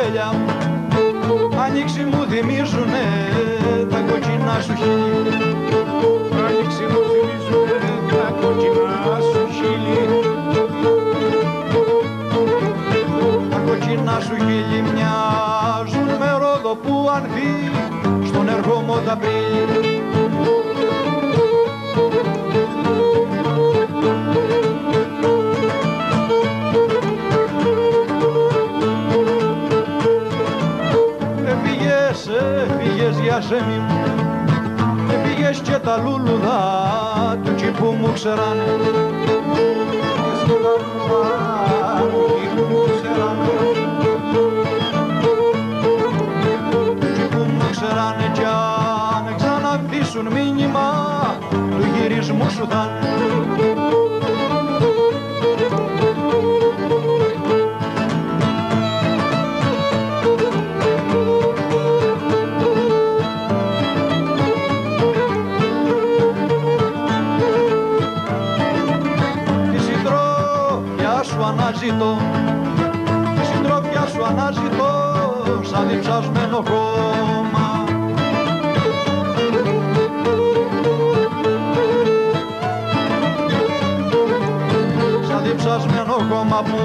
κοπέλια μου, άνοιξη μου θυμίζουνε τα κόκκινα σου χείλη. Άνοιξη μου θυμίζουνε τα κόκκινα σου χείλη. Τα κόκκινα σου χείλη μοιάζουν με ρόδο που ανθεί στον ερχομό τ' Απρίλη. Έφυγες για σέμι μου, έφυγες και τα λούλουδα του κήπου μου ξεράνε. Έφυγες και τα λούλουδα του κήπου μου ξεράνε. Του κήπου μου ξεράνε κι αν ξαναφύσουν μήνυμα του γυρισμού σου θα είναι. Αναζητώ, τη συντροφιά σου αναζητώ σαν διψασμένο χώμα. Σαν διψασμένο χώμα που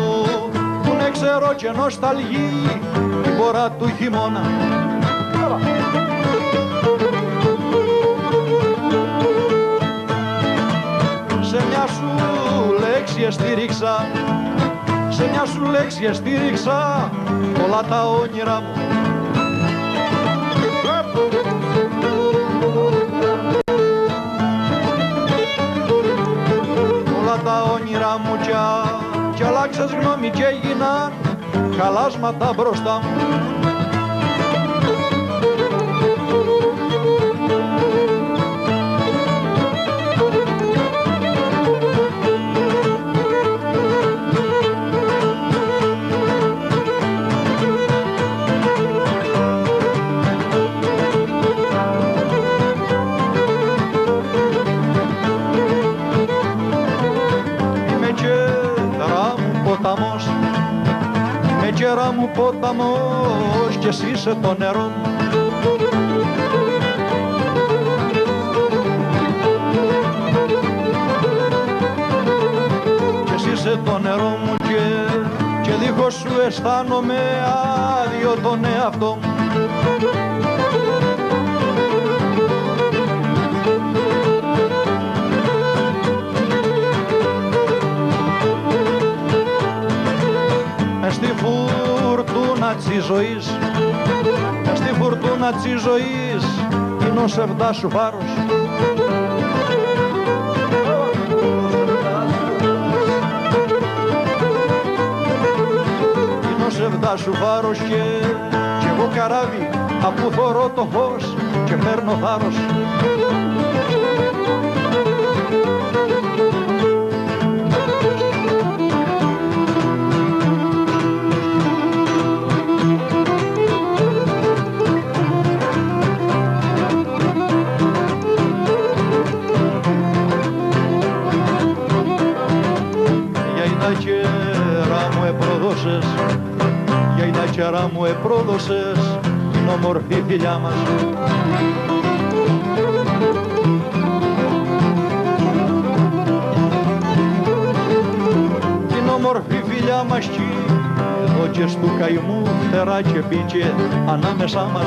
είναι ξέρω και νοσταλγεί την πορά του χειμώνα. Σε μια σου λέξη εστήριξα, σε μια σου λέξη εστήριξα όλα τα όνειρά μου. Όλα τα όνειρά μου κι αλλάξες γνώμη και έγιναν χαλάσματα μπροστά μου. Με κερά μου ποταμός κι εσύ είσαι το νερό μου. Κι εσύ είσαι το νερό μου και δίχως σου αισθάνομαι άδειο τον εαυτό μου. Στη φουρτούνα της ζωής, στη φουρτούνα της ζωής είναι ο σεβδάς σου φάρος. Είναι ο σεβδάς σου φάρος και εγώ καράβι αφού θωρώ το φως και παίρνω θάρρος. Για η ταχερά μου επρόδωσες την όμορφη φιλιά μας. Την όμορφη φιλιά μας κι εδώ και στου καημού φτερά και μπήκε ανάμεσά μας.